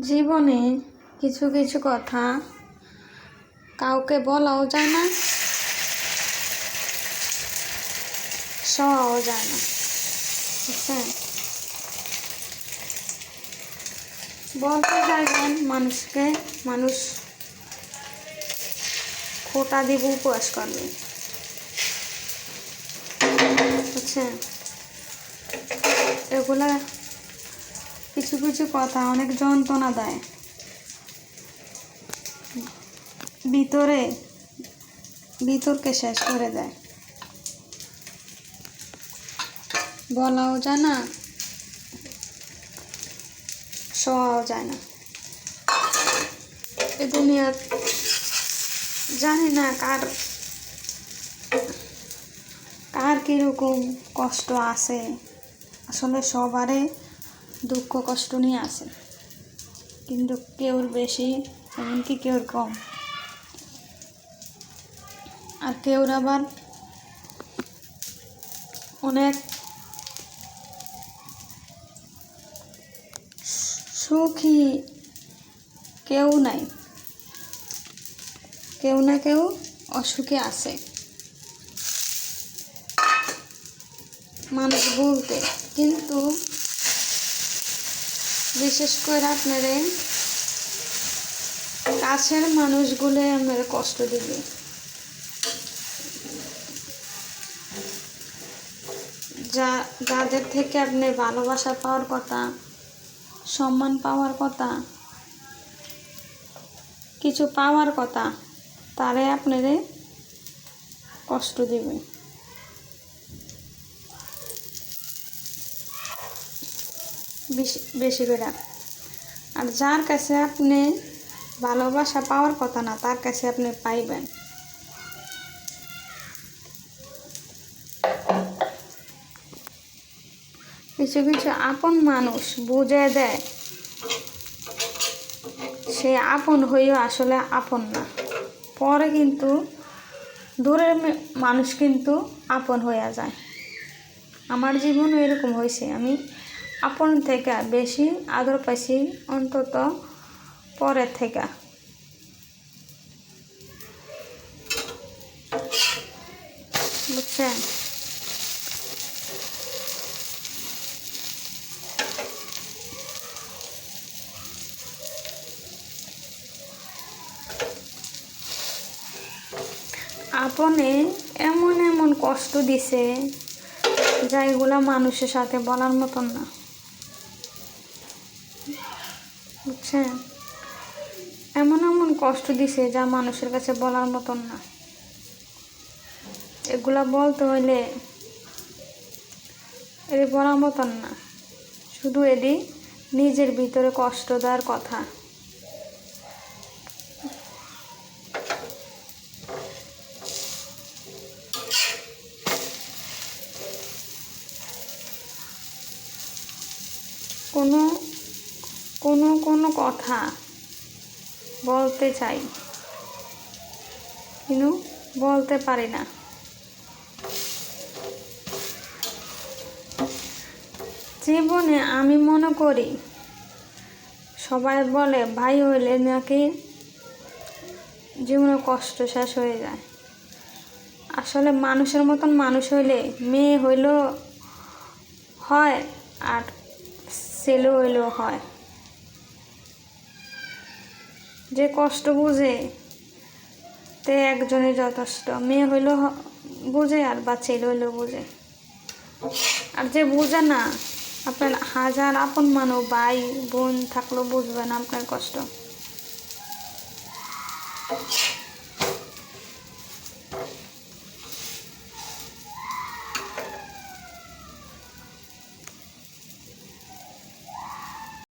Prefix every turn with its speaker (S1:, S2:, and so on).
S1: জীবনে কিছু কিছু কথা কাউকে বলাও যায় না, সওয়াও যায় না, বুঝছেন? বলতে চাইবেন মানুষকে, মানুষ খোটা দিব উপবাস করবে, বুঝছেন? এগুলা কিছু কিছু কথা অনেক যন্ত্রণা দেয়, ভিতরকে শেষ করে দেয়। বলাও যায় না, সওয়াও যায় না। এ দুনিয়া জানি না কার কিরকম কষ্ট আছে। আসলে সবারই দুঃখ কষ্ট নিয়ে আছে, কিন্তু কেউর বেশি, এমনকি কেউর কম, আর কেউর আবার অনেক সুখী। কেউ নাই, কেউ না কেউ অসুখে আছে। মানুষ বলতে, কিন্তু বিশেষ করে আপনারে কাছের মানুষগুলো আপনার কষ্ট দিবে। যাদের থেকে আপনি ভালোবাসা পাওয়ার কথা, সম্মান পাওয়ার কথা, কিছু পাওয়ার কথা, তারে আপনারে কষ্ট দিবে। বেশি করে। আর যার কাছে আপনি ভালোবাসা পাওয়ার কথা না, তার কাছে আপনি পাইবেন। কিছু কিছু আপন মানুষ বুঝে দেয়, সে আপন হয়েও আসলে আপন না। পরে কিন্তু দূরের মানুষ কিন্তু আপন হয়ে যায়। আমার জীবনও এরকম হয়েছে। আমি আপন থেকে বেশি আদর পাইছি অন্তত পরের থেকে। বুঝছেন? আপনে এমন এমন কষ্ট দিছে যা এগুলা মানুষের সাথে বলার মতন না, বুঝছেন? এমন এমন কষ্ট দিছে যা মানুষের কাছে বলার মতন না। এগুলা বলতে হইলে এটি বলার মতন না, শুধু এটি নিজের ভিতরে কষ্ট দেওয়ার কথা। কোনো কথা বলতে চাই, কিন্তু বলতে পারি না। জীবনে আমি মনে করি, সবাই বলে ভাই হইলে নাকি জীবনে কষ্ট শেষ হয়ে যায়। আসলে মানুষের মতন মানুষ হইলে মেয়ে হইলেও হয়, আর ছেলে হইলেও হয়। যে কষ্ট বুঝে তে একজনের যথেষ্ট। মেয়ে হইলেও বুঝে, আর বা ছেলে হইলেও বুঝে। আর যে বুঝে না, আপনার হাজার আপন মানুষ ভাই বোন থাকলেও বুঝবে না আপনার কষ্ট।